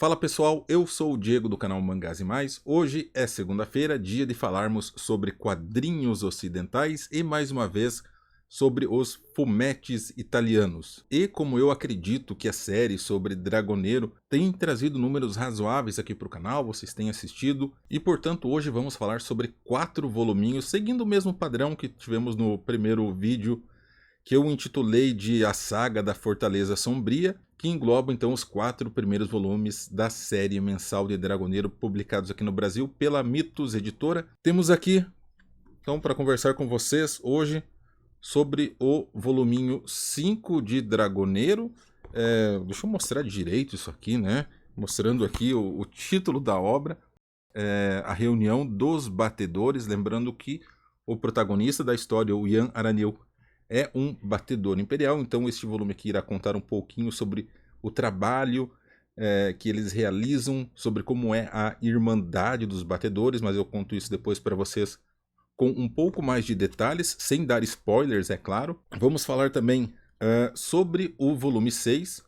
Fala pessoal, eu sou o Diego do canal Mangás e Mais. Hoje é segunda-feira, dia de falarmos sobre quadrinhos ocidentais e mais uma vez sobre os fumetes italianos. E como eu acredito que a série sobre Dragoneiro tem trazido números razoáveis aqui para o canal, vocês têm assistido, e portanto hoje vamos falar sobre 4 voluminhos, seguindo o mesmo padrão que tivemos no primeiro vídeo, que eu intitulei de A Saga da Fortaleza Sombria, que engloba então os 4 primeiros volumes da série mensal de Dragoneiro publicados aqui no Brasil pela Mitos Editora. Temos aqui, então, para conversar com vocês hoje sobre o voluminho 5 de Dragoneiro. Deixa eu mostrar direito isso aqui, né? Mostrando aqui o título da obra, A Reunião dos Batedores. Lembrando que o protagonista da história, o Ian Aranil, é um batedor imperial, então este volume aqui irá contar um pouquinho sobre o trabalho que eles realizam, sobre como é a Irmandade dos Batedores, mas eu conto isso depois para vocês com um pouco mais de detalhes, sem dar spoilers, é claro. Vamos falar também sobre o volume 6,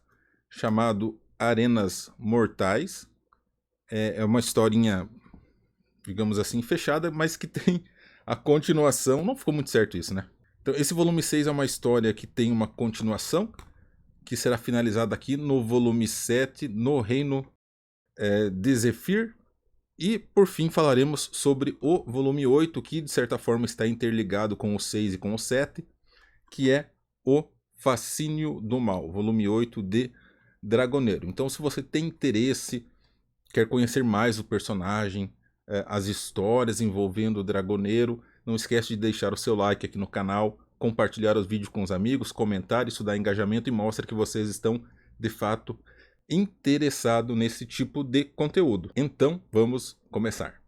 chamado Arenas Mortais. É uma historinha, digamos assim, fechada, mas que tem a continuação. Não ficou muito certo isso, né? Então, esse volume 6 é uma história que tem uma continuação, que será finalizada aqui no volume 7, no reino de Zephyr. E, por fim, falaremos sobre o volume 8, que de certa forma está interligado com o 6 e com o 7, que é o Fascínio do Mal, volume 8 de Dragoneiro. Então, se você tem interesse, quer conhecer mais o personagem, as histórias envolvendo o Dragoneiro, não esquece de deixar o seu like aqui no canal, compartilhar os vídeos com os amigos, comentar, isso dá engajamento e mostra que vocês estão, de fato, interessados nesse tipo de conteúdo. Então, vamos começar.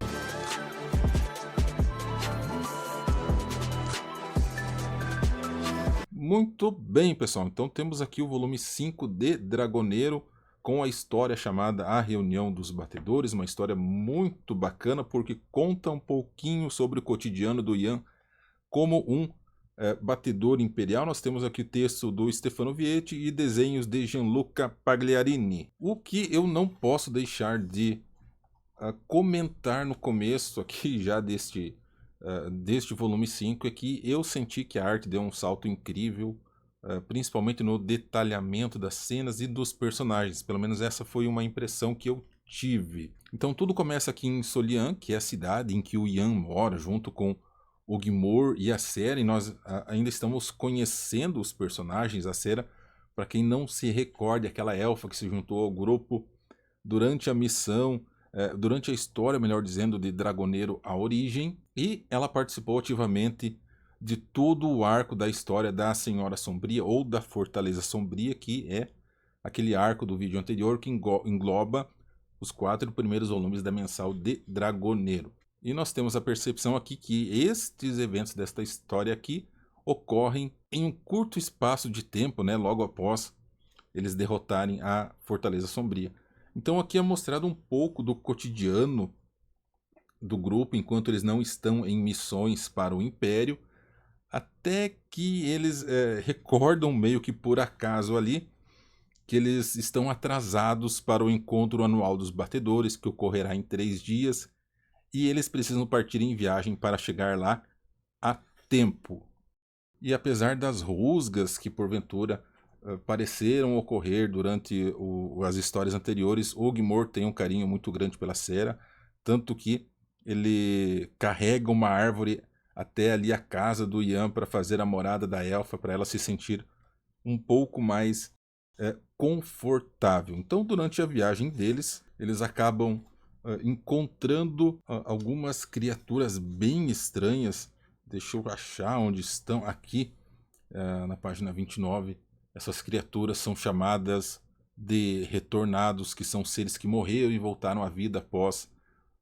Muito bem, pessoal. Então, temos aqui o volume 5 de Dragoneiro, com a história chamada A Reunião dos Batedores, uma história muito bacana, porque conta um pouquinho sobre o cotidiano do Ian como um batedor imperial. Nós temos aqui o texto do Stefano Vietti e desenhos de Gianluca Pagliarini. O que eu não posso deixar de comentar no começo aqui já deste volume 5 é que eu senti que a arte deu um salto incrível, principalmente no detalhamento das cenas e dos personagens. Pelo menos essa foi uma impressão que eu tive. Então tudo começa aqui em Solian, que é a cidade em que o Ian mora, junto com o Guimor e a Cera, e nós ainda estamos conhecendo os personagens. A Cera, para quem não se recorde, aquela elfa que se juntou ao grupo durante a missão, durante a história, melhor dizendo, de Dragoneiro A Origem, e ela participou ativamente de todo o arco da história da Senhora Sombria, ou da Fortaleza Sombria, que é aquele arco do vídeo anterior que engloba os 4 primeiros volumes da mensal de Dragoneiro. E nós temos a percepção aqui que estes eventos desta história aqui ocorrem em um curto espaço de tempo, né, logo após eles derrotarem a Fortaleza Sombria. Então aqui é mostrado um pouco do cotidiano do grupo enquanto eles não estão em missões para o Império, até que eles recordam meio que por acaso ali que eles estão atrasados para o encontro anual dos batedores, que ocorrerá em 3 dias, e eles precisam partir em viagem para chegar lá a tempo. E apesar das rusgas que porventura pareceram ocorrer durante as histórias anteriores, o Guimor tem um carinho muito grande pela Cera, tanto que ele carrega uma árvore até ali a casa do Ian para fazer a morada da elfa, para ela se sentir um pouco mais confortável. Então, durante a viagem deles, eles acabam encontrando algumas criaturas bem estranhas. Deixa eu achar onde estão. Aqui, na página 29, essas criaturas são chamadas de retornados, que são seres que morreram e voltaram à vida após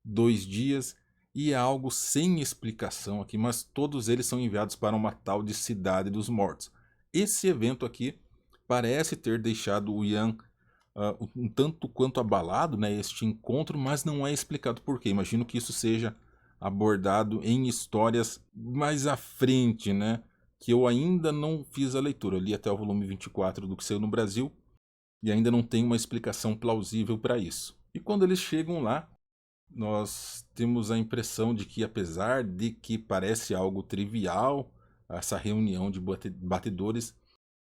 2 dias. E é algo sem explicação aqui, mas todos eles são enviados para uma tal de Cidade dos Mortos. Esse evento aqui parece ter deixado o Ian um tanto quanto abalado, né, este encontro, mas não é explicado por quê. Imagino que isso seja abordado em histórias mais à frente, né, que eu ainda não fiz a leitura. Eu li até o volume 24 do que saiu no Brasil, e ainda não tem uma explicação plausível para isso. E quando eles chegam lá, nós temos a impressão de que, apesar de que parece algo trivial, essa reunião de batedores,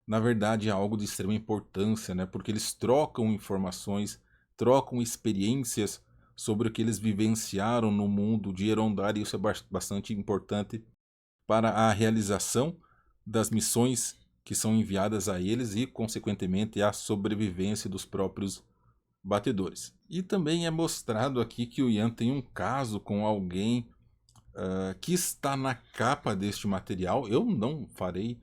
na verdade é algo de extrema importância, né? Porque eles trocam informações, trocam experiências sobre o que eles vivenciaram no mundo de Erondar, e isso é bastante importante para a realização das missões que são enviadas a eles e, consequentemente, a sobrevivência dos próprios batedores. E também é mostrado aqui que o Ian tem um caso com alguém que está na capa deste material. Eu não farei,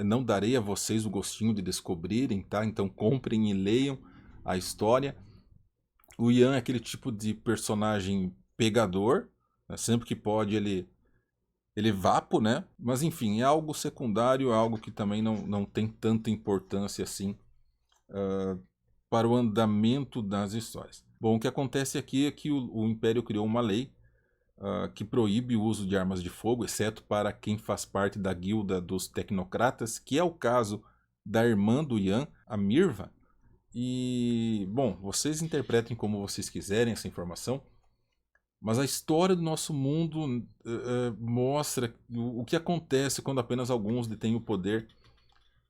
não darei a vocês o gostinho de descobrirem, tá? Então comprem e leiam a história. O Ian é aquele tipo de personagem pegador, né? Sempre que pode ele vapo, né? Mas enfim, é algo secundário, é algo que também não tem tanta importância assim para o andamento das histórias. Bom, o que acontece aqui é que o Império criou uma lei que proíbe o uso de armas de fogo, exceto para quem faz parte da guilda dos tecnocratas, que é o caso da irmã do Ian, a Mirva. E, bom, vocês interpretem como vocês quiserem essa informação, mas a história do nosso mundo mostra o que acontece quando apenas alguns detêm o poder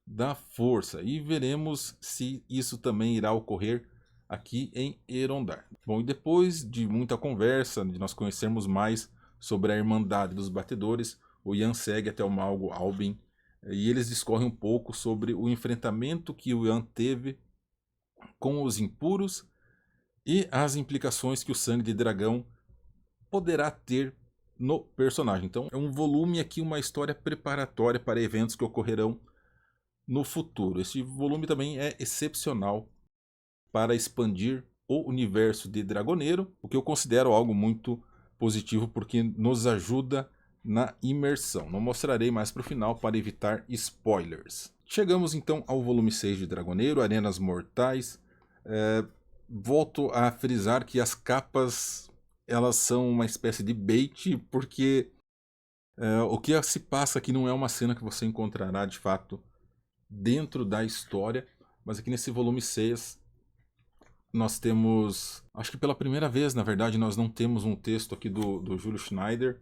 da força. E veremos se isso também irá ocorrer aqui em Erondar. Bom, e depois de muita conversa, de nós conhecermos mais sobre a Irmandade dos Batedores, o Ian segue até o Malgo Albin e eles discorrem um pouco sobre o enfrentamento que o Ian teve com os impuros e as implicações que o sangue de dragão poderá ter no personagem. Então é um volume aqui, uma história preparatória para eventos que ocorrerão no futuro. Este volume também é excepcional para expandir o universo de Dragoneiro, o que eu considero algo muito positivo porque nos ajuda na imersão. Não mostrarei mais para o final para evitar spoilers. Chegamos então ao volume 6 de Dragoneiro, Arenas Mortais. Volto a frisar que as capas elas são uma espécie de bait, porque o que se passa aqui não é uma cena que você encontrará de fato dentro da história, mas aqui nesse volume 6 nós temos, acho que pela primeira vez, na verdade, nós não temos um texto aqui do Júlio Schneider,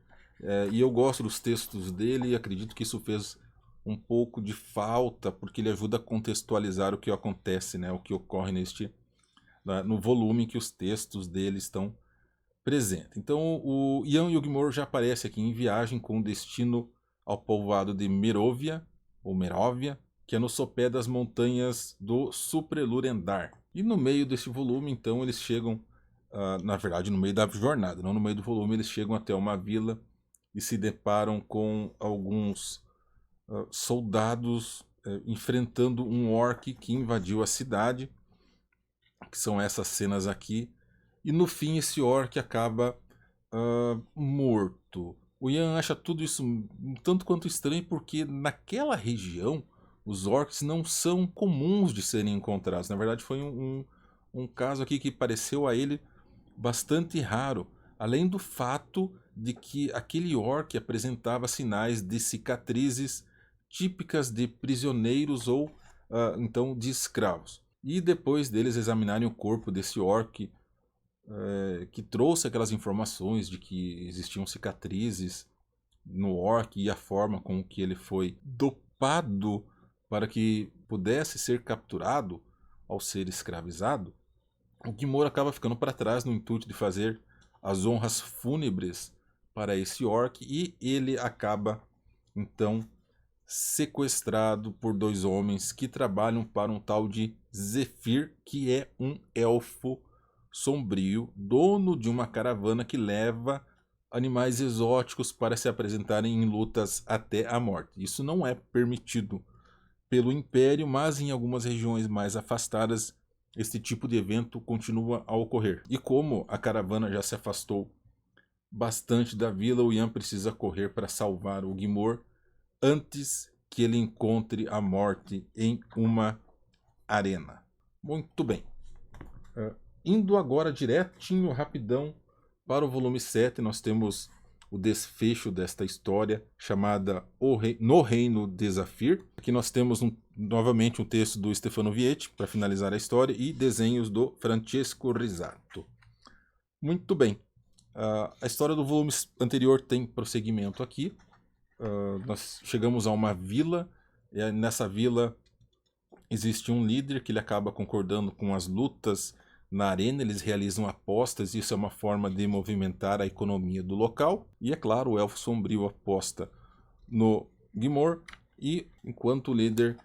e eu gosto dos textos dele e acredito que isso fez um pouco de falta, porque ele ajuda a contextualizar o que acontece, né, o que ocorre no volume em que os textos dele estão presentes. Então o Ian Yugimour já aparece aqui em Viagem com destino ao povoado de Merovia, ou Meróvia, que é no sopé das montanhas do Suprelurendar. E no meio desse volume, então, eles chegam, na verdade, no meio da jornada, não no meio do volume, eles chegam até uma vila e se deparam com alguns soldados enfrentando um orc que invadiu a cidade, que são essas cenas aqui. E no fim, esse orc acaba morto. O Ian acha tudo isso um tanto quanto estranho, porque naquela região os orcs não são comuns de serem encontrados. Na verdade, foi um caso aqui que pareceu a ele bastante raro. Além do fato de que aquele orc apresentava sinais de cicatrizes típicas de prisioneiros ou então de escravos. E depois deles examinarem o corpo desse orc, que trouxe aquelas informações de que existiam cicatrizes no orc e a forma com que ele foi dopado para que pudesse ser capturado ao ser escravizado, o Guimor acaba ficando para trás no intuito de fazer as honras fúnebres para esse orc e ele acaba então sequestrado por dois homens que trabalham para um tal de Zephyr, que é um elfo sombrio, dono de uma caravana que leva animais exóticos para se apresentarem em lutas até a morte. Isso não é permitido pelo Império, mas em algumas regiões mais afastadas este tipo de evento continua a ocorrer. E como a caravana já se afastou bastante da vila, o Ian precisa correr para salvar o Guimor antes que ele encontre a morte em uma arena. Muito bem. Indo agora direitinho, rapidão, para o volume 7, nós temos o desfecho desta história chamada No Reino de Zafir. Aqui nós temos novamente um texto do Stefano Vietti para finalizar a história e desenhos do Francesco Risato. Muito bem, a história do volume anterior tem prosseguimento aqui. Nós chegamos a uma vila, e nessa vila existe um líder que ele acaba concordando com as lutas na arena, eles realizam apostas, isso é uma forma de movimentar a economia do local. E é claro, o Elfo Sombrio aposta no Guimor, e enquanto o líder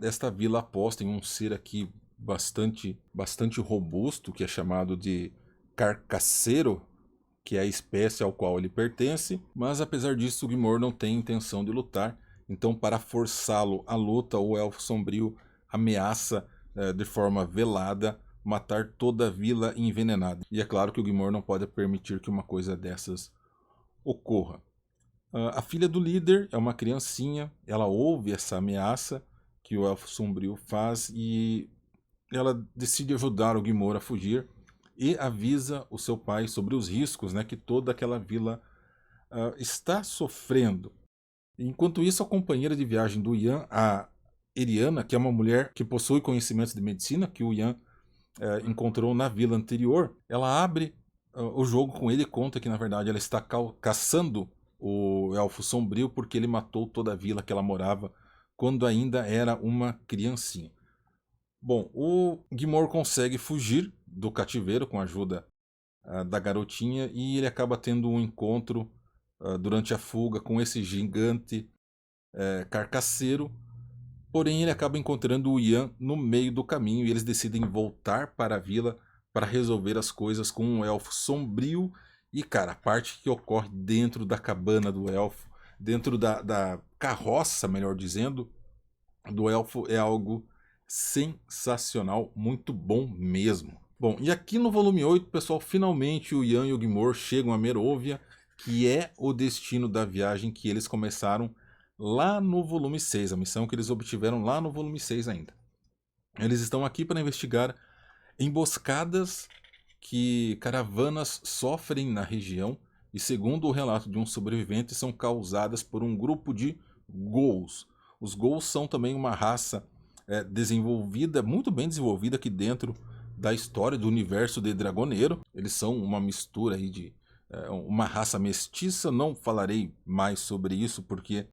desta vila aposta em um ser aqui bastante robusto, que é chamado de Carcaceiro, que é a espécie ao qual ele pertence. Mas apesar disso, o Guimor não tem intenção de lutar, então para forçá-lo à luta, o Elfo Sombrio ameaça de forma velada matar toda a vila envenenada. E é claro que o Guimor não pode permitir que uma coisa dessas ocorra. A filha do líder é uma criancinha, ela ouve essa ameaça que o Elfo Sombrio faz e ela decide ajudar o Guimor a fugir e avisa o seu pai sobre os riscos, né, que toda aquela vila está sofrendo. Enquanto isso, a companheira de viagem do Ian, a Eriana, que é uma mulher que possui conhecimentos de medicina, que o Ian encontrou na vila anterior, ela abre o jogo com ele e conta que na verdade ela está caçando o Elfo Sombrio porque ele matou toda a vila que ela morava quando ainda era uma criancinha. Bom, o Guimor consegue fugir do cativeiro com a ajuda da garotinha e ele acaba tendo um encontro durante a fuga com esse gigante carcaceiro. Porém, ele acaba encontrando o Ian no meio do caminho e eles decidem voltar para a vila para resolver as coisas com um elfo sombrio. E, cara, a parte que ocorre dentro da cabana do elfo, dentro da carroça, melhor dizendo, do elfo é algo sensacional, muito bom mesmo. Bom, e aqui no volume 8, pessoal, finalmente o Ian e o Guimor chegam a Meróvia, que é o destino da viagem que eles começaram lá no volume 6, a missão que eles obtiveram lá no volume 6 ainda. Eles estão aqui para investigar emboscadas que caravanas sofrem na região e, segundo o relato de um sobrevivente, são causadas por um grupo de ghouls. Os ghouls são também uma raça desenvolvida, muito bem desenvolvida aqui dentro da história do universo de Dragoneiro. Eles são uma mistura aí de uma raça mestiça. Não falarei mais sobre isso porque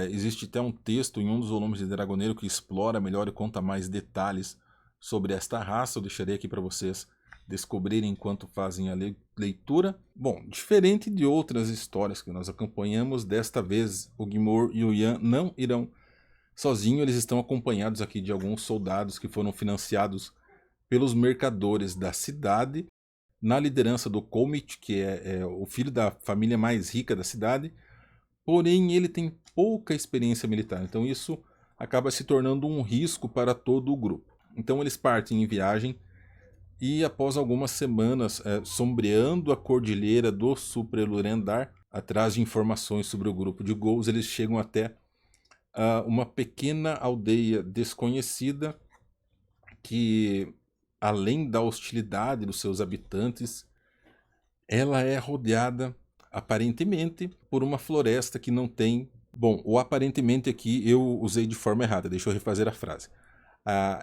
existe até um texto em um dos volumes de Dragoneiro que explora melhor e conta mais detalhes sobre esta raça. Eu deixarei aqui para vocês descobrirem enquanto fazem a leitura. Bom, diferente de outras histórias que nós acompanhamos, desta vez o Guimor e o Ian não irão sozinhos, eles estão acompanhados aqui de alguns soldados que foram financiados pelos mercadores da cidade, na liderança do Colmit, que é o filho da família mais rica da cidade. Porém, ele tem pouca experiência militar, então isso acaba se tornando um risco para todo o grupo. Então eles partem em viagem e após algumas semanas sombreando a cordilheira do Suprelurendar, atrás de informações sobre o grupo de ghouls, eles chegam até uma pequena aldeia desconhecida que, além da hostilidade dos seus habitantes, ela é rodeada aparentemente por uma floresta que não tem... Bom, o aparentemente aqui eu usei de forma errada, deixa eu refazer a frase.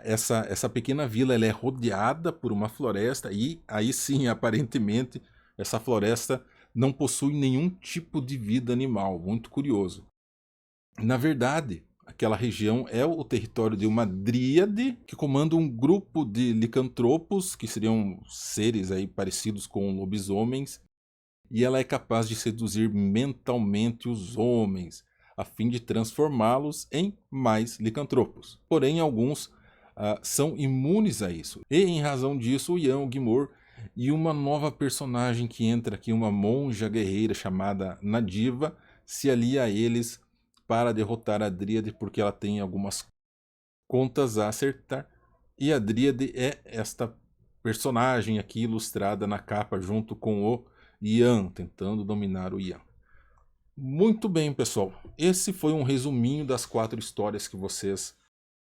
Essa pequena vila ela é rodeada por uma floresta e aí sim, aparentemente, essa floresta não possui nenhum tipo de vida animal, muito curioso. Na verdade, aquela região é o território de uma dríade que comanda um grupo de licantropos, que seriam seres aí parecidos com lobisomens, e ela é capaz de seduzir mentalmente os homens, a fim de transformá-los em mais licantropos. Porém, alguns são imunes a isso. E em razão disso, o Ian, o Guimor e uma nova personagem que entra aqui, uma monja guerreira chamada Nadiva, se alia a eles para derrotar a Dríade, porque ela tem algumas contas a acertar. E a Dríade é esta personagem aqui ilustrada na capa junto com o Ian, tentando dominar o Ian. Muito bem, pessoal. Esse foi um resuminho das 4 histórias que vocês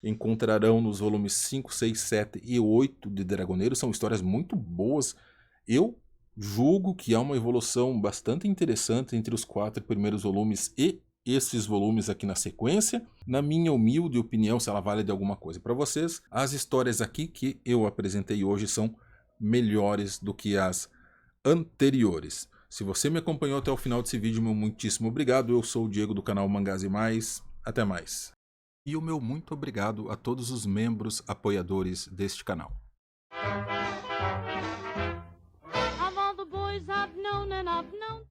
encontrarão nos volumes 5, 6, 7 e 8 de Dragoneiro. São histórias muito boas. Eu Julgo que há uma evolução bastante interessante entre os 4 primeiros volumes e esses volumes aqui na sequência. Na minha humilde opinião, se ela vale de alguma coisa para vocês, as histórias aqui que eu apresentei hoje são melhores do que as anteriores. Se você me acompanhou até o final desse vídeo, meu muitíssimo obrigado. Eu sou o Diego do canal Mangás e Mais. Até mais. E o meu muito obrigado a todos os membros apoiadores deste canal. Of all the boys I've known and I've known